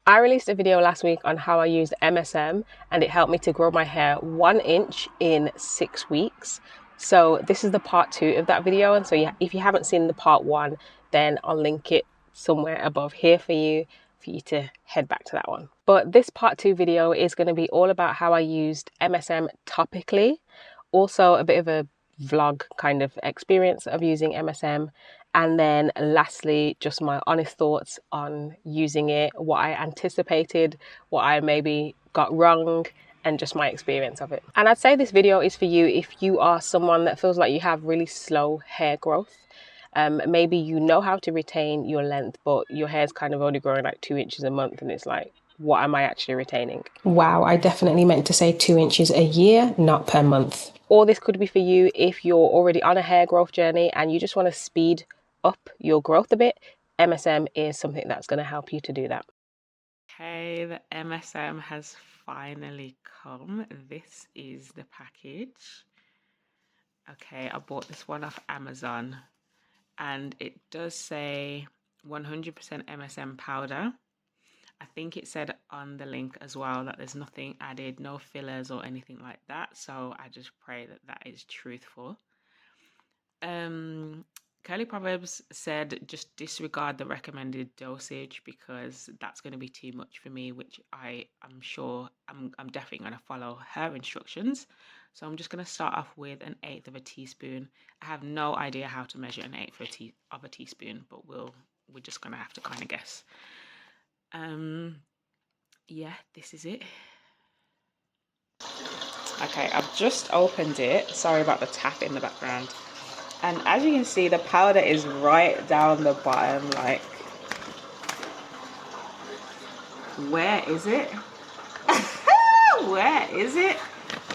I released a video last week on how I used MSM and it helped me to grow my hair 1 inch in 6 weeks. So this is the part 2 of that video, and so if you haven't seen the part 1, then I'll link it somewhere above here for you to head back to that one. But this part 2 video is going to be all about how I used MSM topically, also a bit of a vlog kind of experience of using MSM, and then lastly just my honest thoughts on using it, what I anticipated, what I maybe got wrong, and just my experience of it. And I'd say this video is for you if you are someone that feels like you have really slow hair growth. Maybe you know how to retain your length, but your hair's kind of only growing like 2 inches a month, and it's like, what am I actually retaining? Wow, I definitely meant to say 2 inches a year, not per month. Or this could be for you if you're already on a hair growth journey and you just want to speed up your growth a bit. MSM is something that's going to help you to do that. Okay, the MSM has finally come. This is the package. Okay, I bought this one off Amazon and it does say 100% MSM powder. I think it said on the link as well that there's nothing added, no fillers or anything like that. So I just pray that that is truthful. Curly Proverbs said just disregard the recommended dosage because that's going to be too much for me, which I'm sure I'm definitely going to follow her instructions. So I'm just going to start off with 1/8 of a teaspoon. I have no idea how to measure 1/8 of a teaspoon, but we're just going to have to kind of guess. Yeah, this is it. Okay, I've just opened it. Sorry about the tap in the background. And as you can see, the powder is right down the bottom. Like, where is it? Where is it?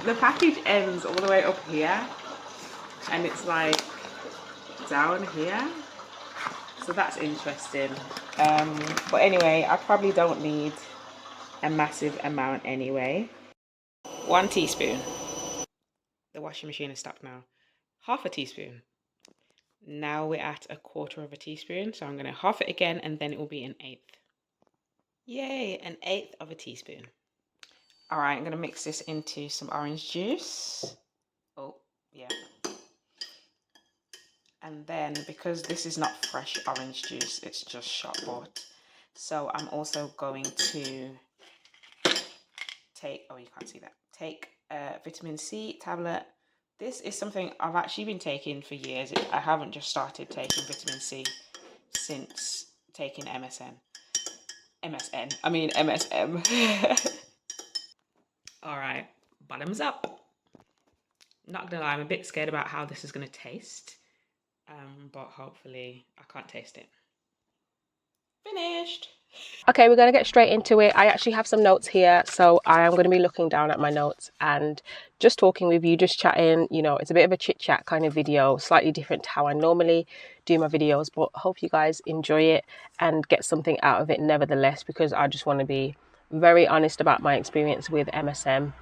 The package ends all the way up here. And it's like down here. So that's interesting. But anyway, I probably don't need a massive amount anyway. 1 teaspoon. The washing machine is stopped now. 1/2 teaspoon. Now we're at 1/4 teaspoon. So I'm going to half it again and then it will be 1/8. Yay, 1/8 teaspoon. All right, I'm going to mix this into some orange juice. Oh, yeah. And then because this is not fresh orange juice, it's just shop bought. So I'm also going to take, oh, you can't see that. Take a vitamin C tablet. This is something I've actually been taking for years. I haven't just started taking vitamin C since taking MSM. All right, bottoms up. Not gonna lie, I'm a bit scared about how this is gonna taste. But hopefully I can't taste it. Finished. Okay, we're going to get straight into it. I actually have some notes here, so I am going to be looking down at my notes and just talking with you, just chatting. You know, it's a bit of a chit chat kind of video, slightly different to how I normally do my videos, but hope you guys enjoy it and get something out of it nevertheless, because I just want to be very honest about my experience with MSM,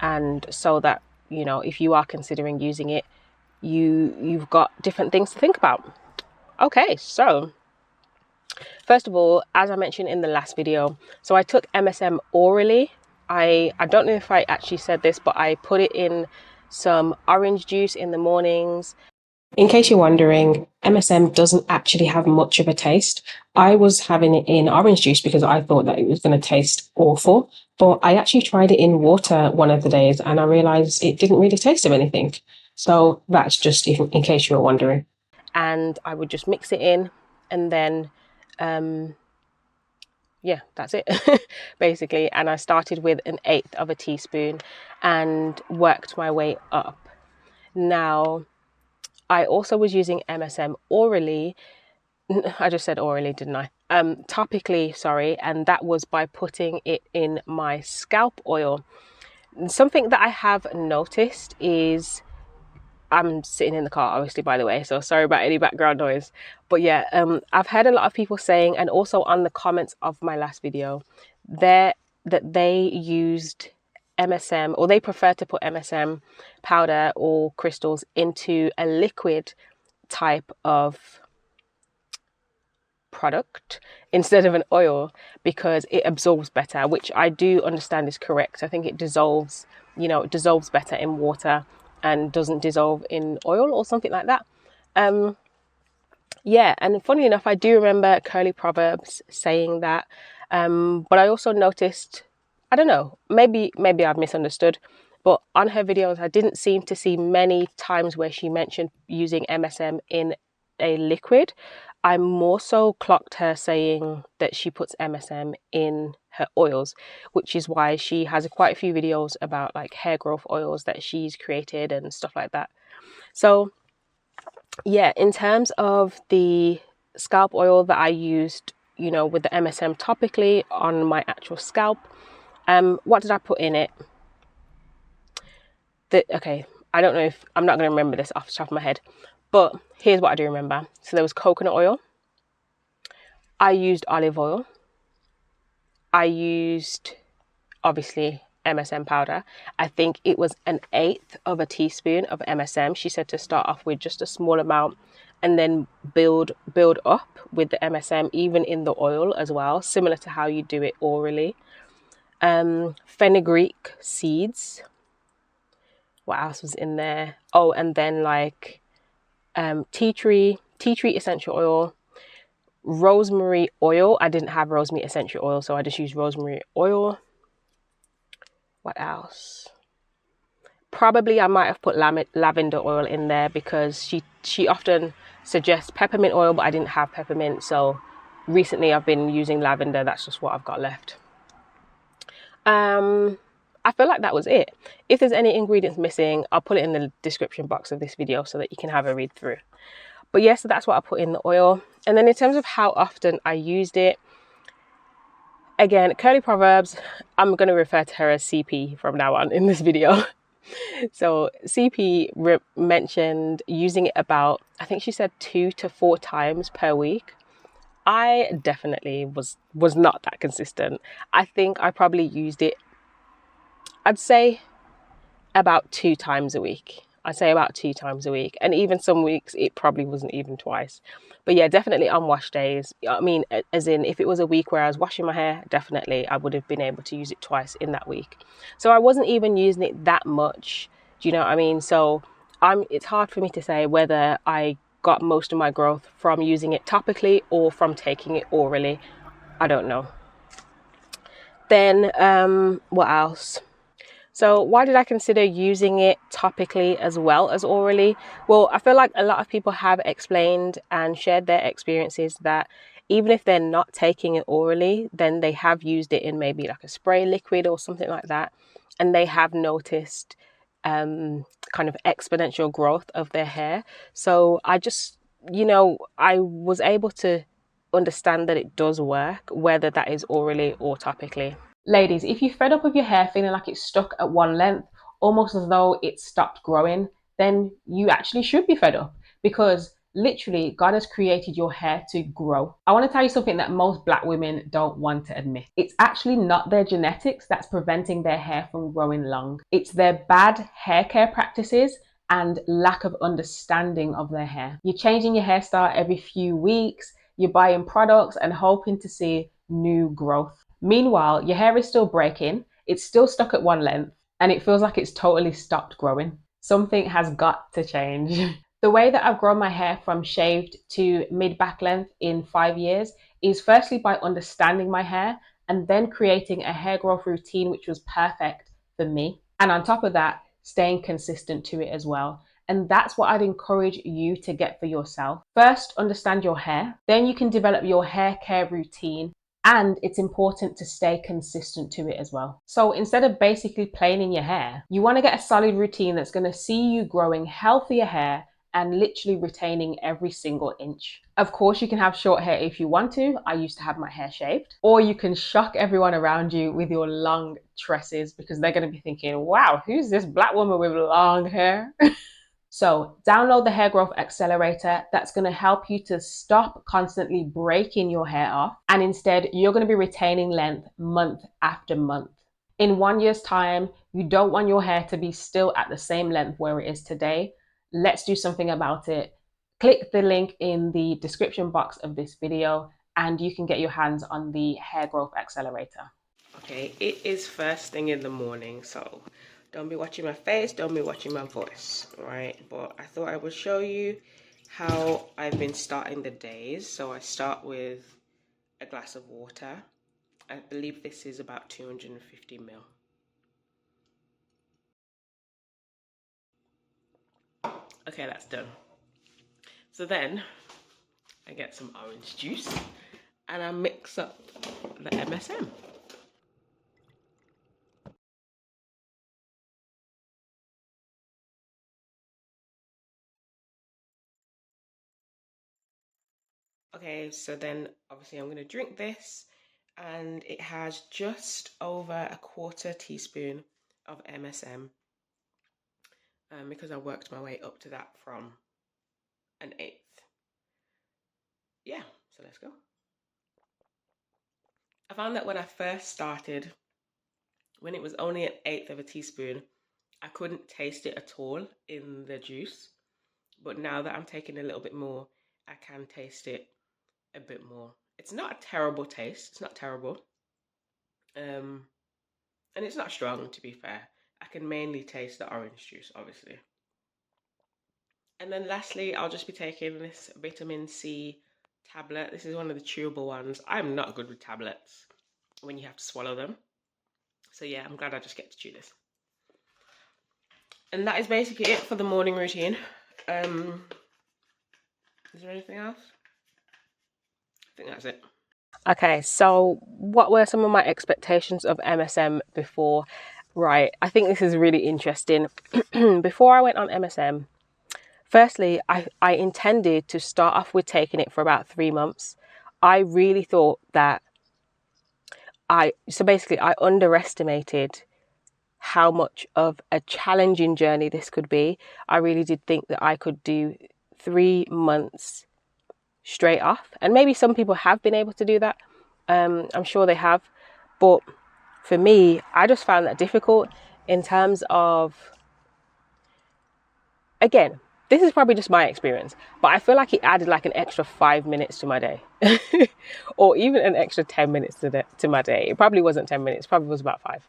and so that, you know, if you are considering using it, you've got different things to think about. Okay, so first of all, as I mentioned in the last video, so I took MSM orally. I don't know if I actually said this, but I put it in some orange juice in the mornings. In case you're wondering, MSM doesn't actually have much of a taste. I was having it in orange juice because I thought that it was going to taste awful, but I actually tried it in water one of the days and I realized it didn't really taste of anything. So that's just in case you were wondering. And I would just mix it in and then yeah, that's it basically. And I started with 1/8 teaspoon and worked my way up. Now I also was using MSM orally. I just said orally, didn't I? Topically, sorry, and that was by putting it in my scalp oil. Something that I have noticed is, I'm sitting in the car, obviously, by the way, so sorry about any background noise. But yeah, I've heard a lot of people saying, and also on the comments of my last video, that they used MSM, or they prefer to put MSM powder or crystals into a liquid type of product instead of an oil because it absorbs better, which I do understand is correct. I think it dissolves, it dissolves better in water and doesn't dissolve in oil or something like that. Yeah, and funny enough, I do remember Curly Proverbs saying that, but I also noticed, I don't know, maybe I've misunderstood, but on her videos I didn't seem to see many times where she mentioned using MSM in a liquid. I more so clocked her saying that she puts MSM in her oils, which is why she has quite a few videos about like hair growth oils that she's created and stuff like that. So yeah, in terms of the scalp oil that I used, with the MSM topically on my actual scalp, what did I put in it? Okay, I don't know if I'm not going to remember this off the top of my head, but here's what I do remember. So there was coconut oil. I used olive oil. I used, obviously, MSM powder. I think it was 1/8 of a teaspoon of MSM. She said to start off with just a small amount and then build up with the MSM, even in the oil as well, similar to how you do it orally. Fenugreek seeds. What else was in there? Oh, and then like tea tree essential oil, rosemary oil. I didn't have rosemary essential oil, so I just used rosemary oil. What else? Probably I might have put lavender oil in there because she often suggests peppermint oil, but I didn't have peppermint, so recently I've been using lavender. That's just what I've got left. I feel like that was it. If there's any ingredients missing, I'll put it in the description box of this video so that you can have a read through. But yes, so that's what I put in the oil. And then in terms of how often I used it, again, Curly Proverbs, I'm going to refer to her as CP from now on in this video. So CP mentioned using it about, I think she said 2 to 4 times per week. I definitely was not that consistent. I think I probably used it, I'd say about 2 times a week. And even some weeks it probably wasn't even twice. But yeah, definitely on wash days. I mean, as in if it was a week where I was washing my hair, definitely I would have been able to use it twice in that week. So I wasn't even using it that much. Do you know what I mean? So it's hard for me to say whether I got most of my growth from using it topically or from taking it orally. I don't know. Then what else? So why did I consider using it topically as well as orally? Well, I feel like a lot of people have explained and shared their experiences that even if they're not taking it orally, then they have used it in maybe like a spray liquid or something like that. And they have noticed kind of exponential growth of their hair. So I just, I was able to understand that it does work, whether that is orally or topically. Ladies, if you're fed up of your hair feeling like it's stuck at one length, almost as though it's stopped growing, then you actually should be fed up because literally God has created your hair to grow. I want to tell you something that most Black women don't want to admit. It's actually not their genetics that's preventing their hair from growing long. It's their bad hair care practices and lack of understanding of their hair. You're changing your hairstyle every few weeks, you're buying products and hoping to see new growth. Meanwhile, your hair is still breaking, it's still stuck at one length, and it feels like it's totally stopped growing. Something has got to change. The way that I've grown my hair from shaved to mid-back length in 5 years is firstly by understanding my hair and then creating a hair growth routine which was perfect for me. And on top of that, staying consistent to it as well. And that's what I'd encourage you to get for yourself. First, understand your hair. Then you can develop your hair care routine. And it's important to stay consistent to it as well. So instead of basically planing your hair, you want to get a solid routine that's going to see you growing healthier hair and literally retaining every single inch. Of course, you can have short hair if you want to. I used to have my hair shaved. Or you can shock everyone around you with your long tresses because they're going to be thinking, wow, who's this Black woman with long hair? So download the Hair Growth Accelerator. That's going to help you to stop constantly breaking your hair off. And instead, you're going to be retaining length month after month. In 1 year's time, you don't want your hair to be still at the same length where it is today. Let's do something about it. Click the link in the description box of this video and you can get your hands on the Hair Growth Accelerator. Okay, it is first thing in the morning, so don't be watching my face, don't be watching my voice, right? But I thought I would show you how I've been starting the days. So I start with a glass of water. I believe this is about 250 ml. Okay, that's done. So then I get some orange juice and I mix up the MSM. Okay, so then obviously I'm going to drink this, and it has just over a quarter teaspoon of MSM, because I worked my way up to that from an eighth. Yeah, so let's go. I found that when I first started, when it was only an eighth of a teaspoon, I couldn't taste it at all in the juice. But now that I'm taking a little bit more, I can taste it a bit more. It's not a terrible taste. It's not terrible. And it's not strong, to be fair. I can mainly taste the orange juice, obviously. And then lastly, I'll just be taking this vitamin C tablet. This is one of the chewable ones. I'm not good with tablets when you have to swallow them. So yeah, I'm glad I just get to chew this. And that is basically it for the morning routine. Is there anything else? I think that's it. Okay, so what were some of my expectations of MSM before? Right, I think this is really interesting. Before I went on MSM, firstly, I intended to start off with taking it for about 3 months. I really thought that I underestimated how much of a challenging journey this could be. I really did think that I could do 3 months straight off, and maybe some people have been able to do that. I'm sure they have, but for me, I just found that difficult in terms of, again, this is probably just my experience, but I feel like it added like an extra 5 minutes to my day or even an extra 10 minutes to my day. It probably wasn't 10 minutes, probably was about 5.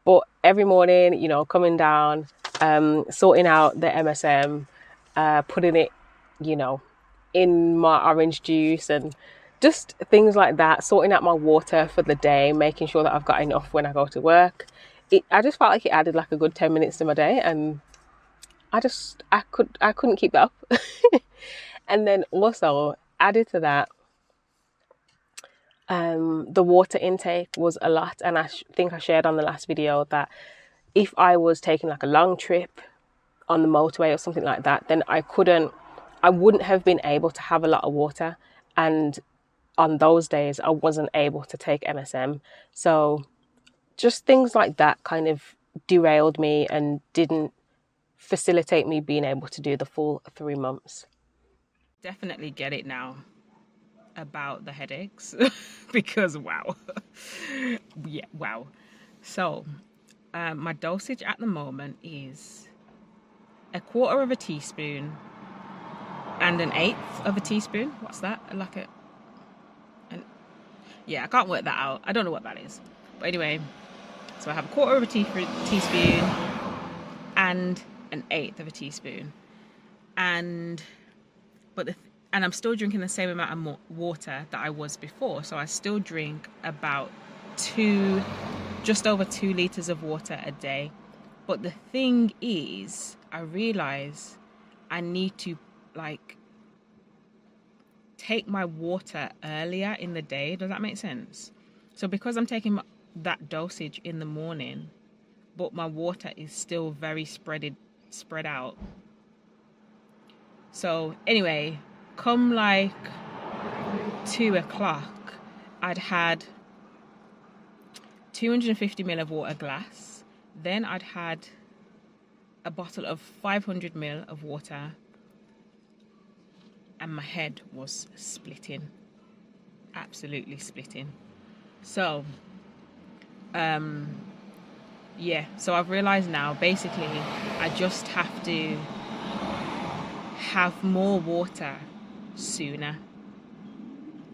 But every morning, you know, coming down, sorting out the MSM, putting it, you know, in my orange juice and just things like that, sorting out my water for the day, making sure that I've got enough when I go to work. I just felt like it added like a good 10 minutes to my day, and I couldn't keep that up. And then also added to that, the water intake was a lot, and I think I shared on the last video that if I was taking like a long trip on the motorway or something like that, then I wouldn't have been able to have a lot of water, and on those days I wasn't able to take MSM. So just things like that kind of derailed me and didn't facilitate me being able to do the full 3 months. Definitely get it now about the headaches because wow. Yeah, wow. So my dosage at the moment is a quarter of a teaspoon and an eighth of a teaspoon. What's that? Yeah, I can't work that out. I don't know what that is. But anyway, so I have a quarter of a teaspoon and an eighth of a teaspoon. And I'm still drinking the same amount of water that I was before. So I still drink about just over 2 liters of water a day. But the thing is, I realize I need to like take my water earlier in the day. Does that make sense? So because I'm taking that dosage in the morning, but my water is still very spread out. So anyway, come like 2 o'clock, I'd had 250 ml of water glass. Then I'd had a bottle of 500 ml of water, and my head was splitting, absolutely splitting. So yeah, so I've realized now basically I just have to have more water sooner.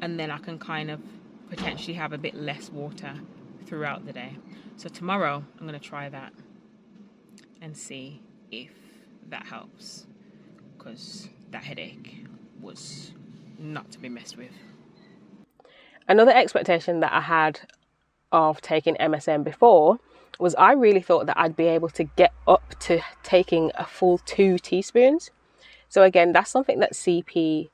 and then I can kind of potentially have a bit less water throughout the day. So tomorrow I'm going to try that and see if that helps, because that headache was not to be messed with. Another expectation that I had of taking MSM before was I really thought that I'd be able to get up to taking a full 2 teaspoons. So again, that's something that CP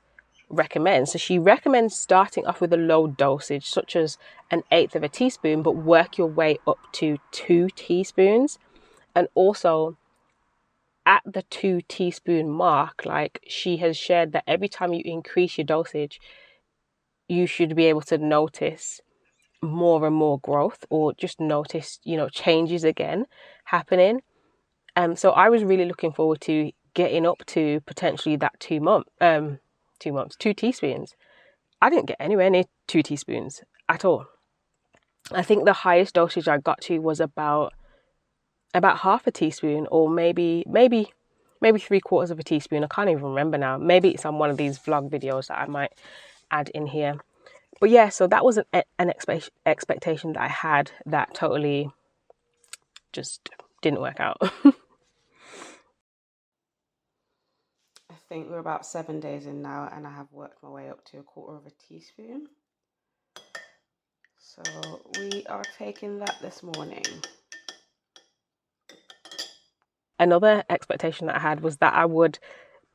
recommends. So she recommends starting off with a low dosage, such as 1/8 of a teaspoon, but work your way up to 2 teaspoons. And also at the 2 teaspoon mark, like she has shared that every time you increase your dosage, you should be able to notice more and more growth, or just notice, changes again happening. So I was really looking forward to getting up to potentially that 2 teaspoons. I didn't get anywhere near 2 teaspoons at all. I think the highest dosage I got to was about half a teaspoon, or maybe 3/4 of a teaspoon. I can't even remember now. Maybe it's on one of these vlog videos that I might add in here. But yeah, so that was an expectation that I had that totally just didn't work out. I think we're about 7 days in now, and I have worked my way up to 1/4 of a teaspoon. So we are taking that this morning. Another expectation that I had was that I would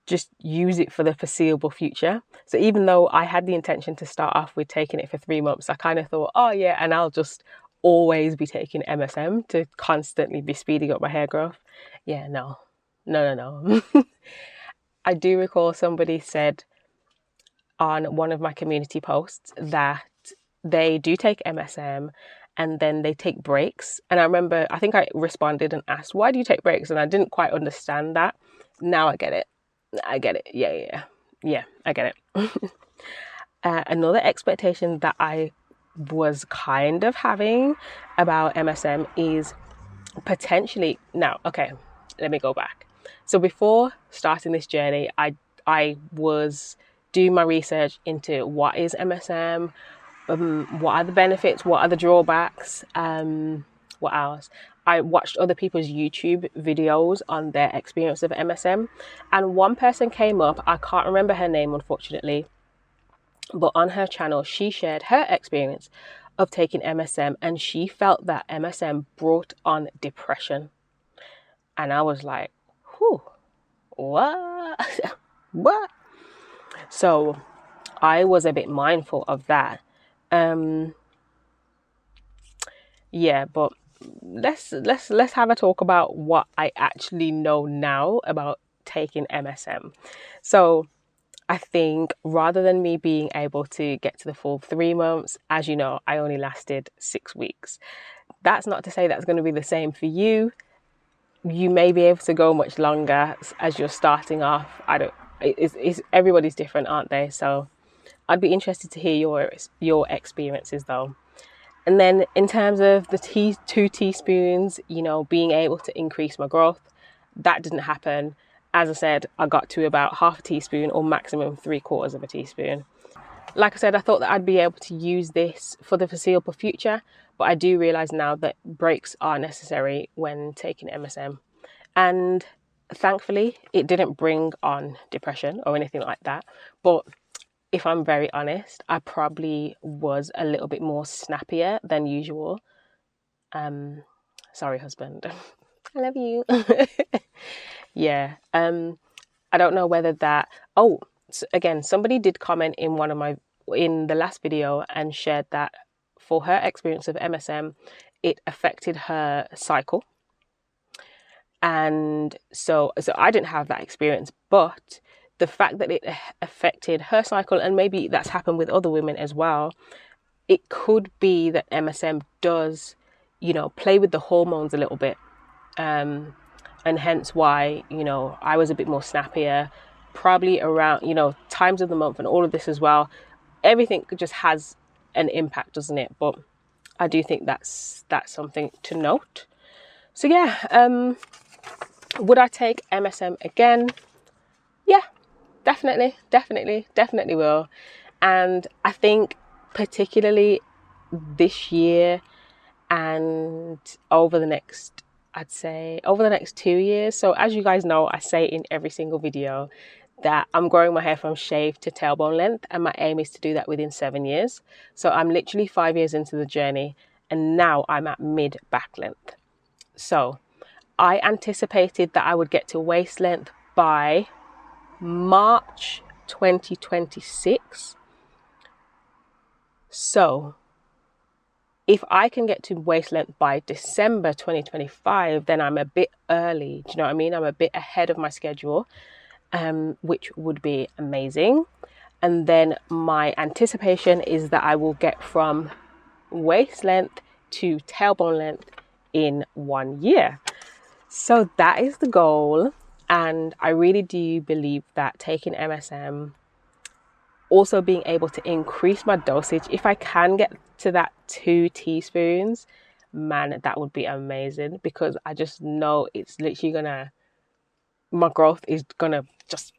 just use it for the foreseeable future. So even though I had the intention to start off with taking it for 3 months, I kind of thought, oh yeah, and I'll just always be taking MSM to constantly be speeding up my hair growth. Yeah, no. I do recall somebody said on one of my community posts that they do take MSM and then they take breaks. And I remember, I think I responded and asked, why do you take breaks? And I didn't quite understand that. Now I get it. Yeah, I get it. Another expectation that I was kind of having about MSM is potentially, now, okay, let me go back. So before starting this journey, I was doing my research into what is MSM, what are the benefits, what are the drawbacks, what else? I watched other people's YouTube videos on their experience of MSM, and one person came up, I can't remember her name unfortunately, but on her channel she shared her experience of taking MSM, and she felt that MSM brought on depression. And I was like, whew, what? What? So I was a bit mindful of that. Yeah, but let's have a talk about what I actually know now about taking MSM. So I think rather than me being able to get to the full 3 months, as you know, I only lasted 6 weeks. That's not to say that's going to be the same for you. You may be able to go much longer as you're starting off. It's everybody's different, aren't they? So I'd be interested to hear your experiences though. And then in terms of the 2 teaspoons, being able to increase my growth, that didn't happen. As I said, I got to about half a teaspoon, or maximum 3/4 of a teaspoon. Like I said, I thought that I'd be able to use this for the foreseeable future, but I do realise now that breaks are necessary when taking MSM. And thankfully, it didn't bring on depression or anything like that. But if I'm very honest, I probably was a little bit more snappier than usual. Sorry, husband. I love you. Yeah. I don't know whether that... Oh, again, somebody did comment in the last video and shared that for her experience of MSM, it affected her cycle. And so I didn't have that experience, but the fact that it affected her cycle, and maybe that's happened with other women as well, it could be that MSM does, play with the hormones a little bit. And hence why, I was a bit more snappier, probably around, times of the month and all of this as well. Everything just has an impact, doesn't it? But I do think that's something to note. So yeah, would I take MSM again? Yeah, definitely will. And I think particularly this year and over the next, I'd say over the next 2 years. So as you guys know, I say in every single video that I'm growing my hair from shave to tailbone length, and my aim is to do that within 7 years. So I'm literally 5 years into the journey, and now I'm at mid back length. So I anticipated that I would get to waist length by March 2026. So if I can get to waist length by December 2025, then I'm a bit early. Do you know what I mean? I'm a bit ahead of my schedule, which would be amazing. And then my anticipation is that I will get from waist length to tailbone length in 1 year. So that is the goal. And I really do believe that taking MSM, also being able to increase my dosage, if I can get to that 2 teaspoons, man, that would be amazing, because I just know it's literally my growth is gonna just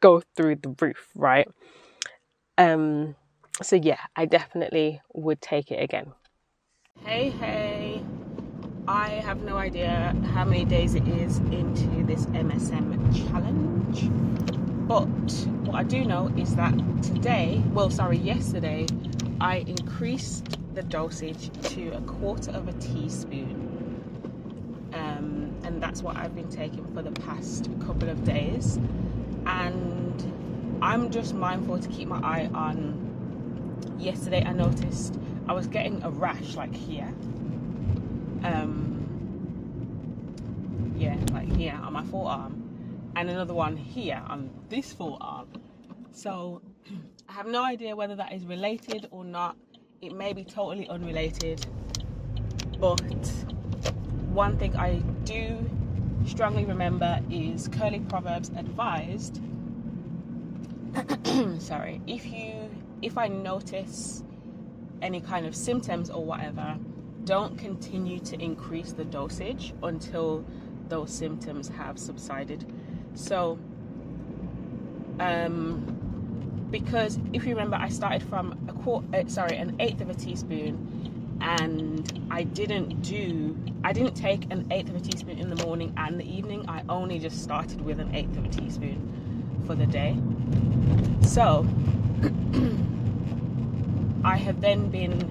go through the roof, right? So yeah, I definitely would take it again. Hey, I have no idea how many days it is into this MSM challenge, but what I do know is that yesterday, I increased the dosage to 1/4 teaspoon. And that's what I've been taking for the past couple of days. And I'm just mindful to keep my eye on. Yesterday I noticed I was getting a rash like here. Like here on my forearm, and another one here on this forearm. So I have no idea whether that is related or not. It may be totally unrelated, but one thing I do strongly remember is Curly Proverbs advised sorry, if I notice any kind of symptoms or whatever, don't continue to increase the dosage until those symptoms have subsided. So because if you remember, I started from an 1/8 teaspoon, and I didn't take an 1/8 teaspoon in the morning and the evening. I only just started with an 1/8 teaspoon for the day. So I have then been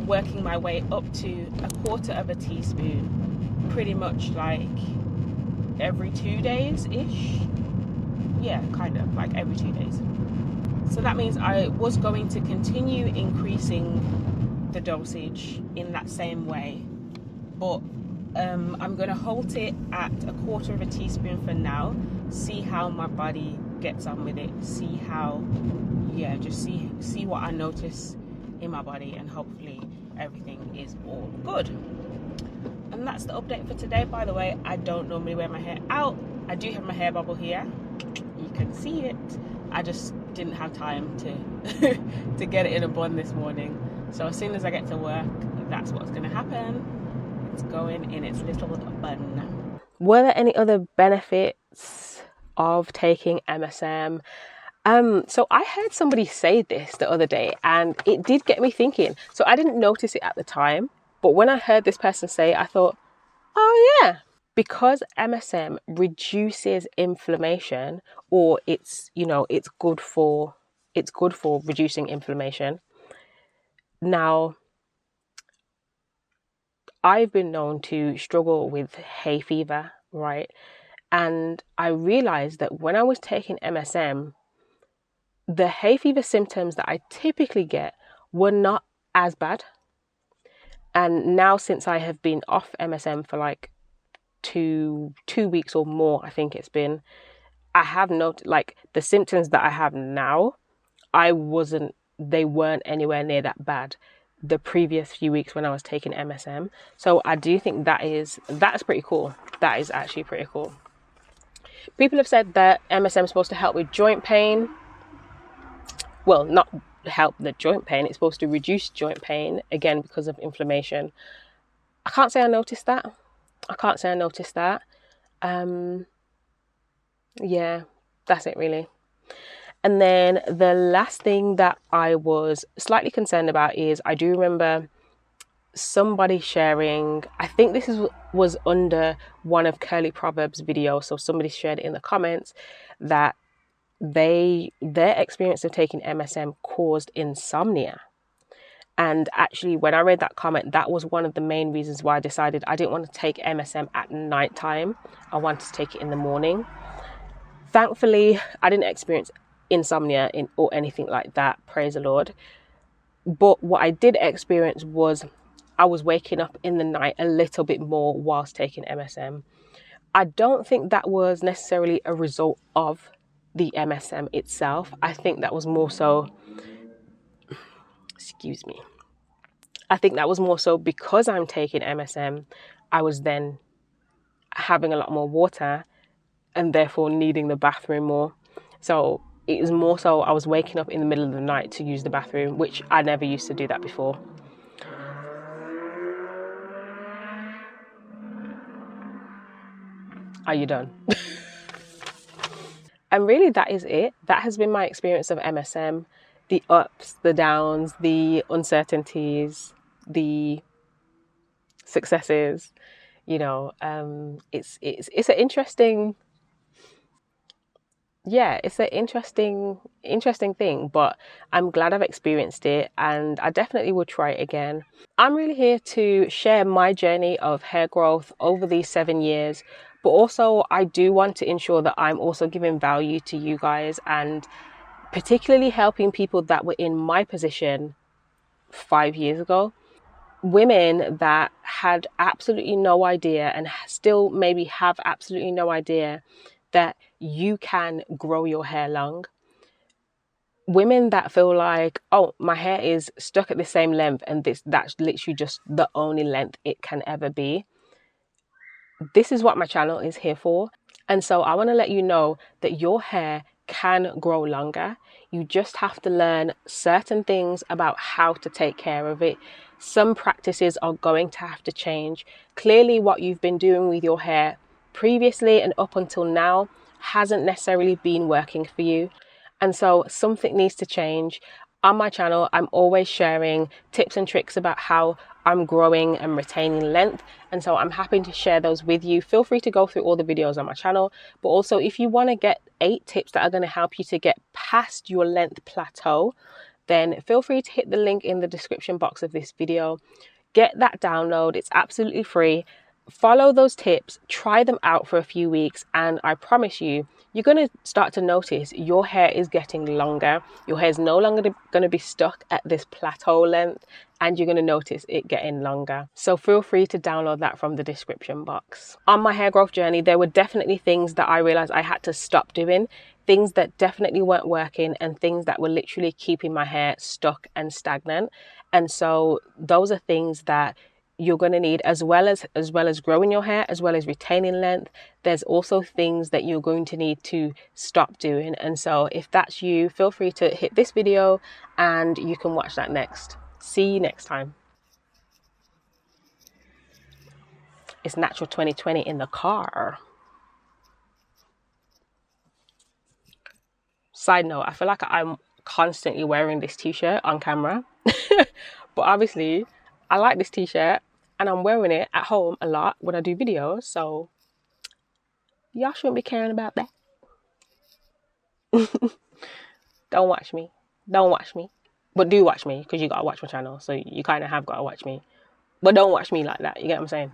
working my way up to 1/4 teaspoon, pretty much like every 2 days ish. Yeah, kind of like every 2 days. So that means I was going to continue increasing the dosage in that same way, but I'm going to halt it at 1/4 teaspoon for now, see how my body gets on with it, see what I notice in my body, and hopefully everything is all good. And that's the update for today. By the way, I don't normally wear my hair out. I do have my hair bubble here, you can see it. I just didn't have time to to get it in a bun this morning. So as soon as I get to work, that's what's going to happen. It's going in its little bun. Were there any other benefits of taking MSM? So I heard somebody say this the other day, and it did get me thinking. So I didn't notice it at the time, but when I heard this person say it, I thought, oh yeah, because MSM reduces inflammation, or it's good for reducing inflammation. Now, I've been known to struggle with hay fever, right? And I realized that when I was taking MSM, the hay fever symptoms that I typically get were not as bad. And now, since I have been off MSM for like two weeks or more, I think it's been, I have noted like the symptoms that I have now, they weren't anywhere near that bad the previous few weeks when I was taking MSM. So I do think that's pretty cool. That is actually pretty cool. People have said that MSM is supposed to help with joint pain. Well, not help the joint pain, it's supposed to reduce joint pain, again, because of inflammation. I can't say I noticed that. Yeah, that's it really. And then the last thing that I was slightly concerned about is I do remember somebody sharing, I think this was under one of Curly Proverbs' videos, so somebody shared it in the comments, that their experience of taking MSM caused insomnia. And actually, when I read that comment, that was one of the main reasons why I decided I didn't want to take MSM at night time. I wanted to take it in the morning. Thankfully, I didn't experience insomnia or anything like that, praise the Lord. But what I did experience was I was waking up in the night a little bit more whilst taking MSM. I don't think that was necessarily a result of the MSM itself. I think that was more so, I think that was more so because I'm taking MSM, I was then having a lot more water and therefore needing the bathroom more. So it was more so I was waking up in the middle of the night to use the bathroom, which I never used to do that before. Are you done? And really that is it. That has been my experience of MSM. The ups, the downs, the uncertainties, the successes. You know, it's an interesting, it's an interesting thing, but I'm glad I've experienced it and I definitely would try it again. I'm really here to share my journey of hair growth over these 7 years, but also I do want to ensure that I'm also giving value to you guys and particularly helping people that were in my position 5 years ago. Women that had absolutely no idea and still maybe have absolutely no idea that you can grow your hair long. Women that feel like, oh, my hair is stuck at the same length and that's literally just the only length it can ever be. This is what my channel is here for. And so I want to let you know that your hair can grow longer. You just have to learn certain things about how to take care of it. Some practices are going to have to change. Clearly, what you've been doing with your hair previously and up until now hasn't necessarily been working for you. And so something needs to change. On my channel, I'm always sharing tips and tricks about how I'm growing and retaining length. And so I'm happy to share those with you. Feel free to go through all the videos on my channel. But also, if you want to get 8 tips that are going to help you to get past your length plateau, then feel free to hit the link in the description box of this video. Get that download. It's absolutely free. Follow those tips, try them out for a few weeks, and I promise you, you're going to start to notice your hair is getting longer. Your hair is no longer going to be stuck at this plateau length, and you're going to notice it getting longer. So feel free to download that from the description box. On my hair growth journey, there were definitely things that I realized I had to stop doing, things that definitely weren't working, and things that were literally keeping my hair stuck and stagnant. And so those are things that you're going to need as well as growing your hair, as well as retaining length. There's also things that you're going to need to stop doing. And so if that's you, feel free to hit this video and you can watch that next. See you next time. It's Natural 2020 in the car. Side note, I feel like I'm constantly wearing this t-shirt on camera. But obviously I like this t-shirt and I'm wearing it at home a lot when I do videos, so y'all shouldn't be caring about that. Don't watch me. But do watch me, because you gotta watch my channel, so you kind of have gotta watch me. But don't watch me like that, you get what I'm saying?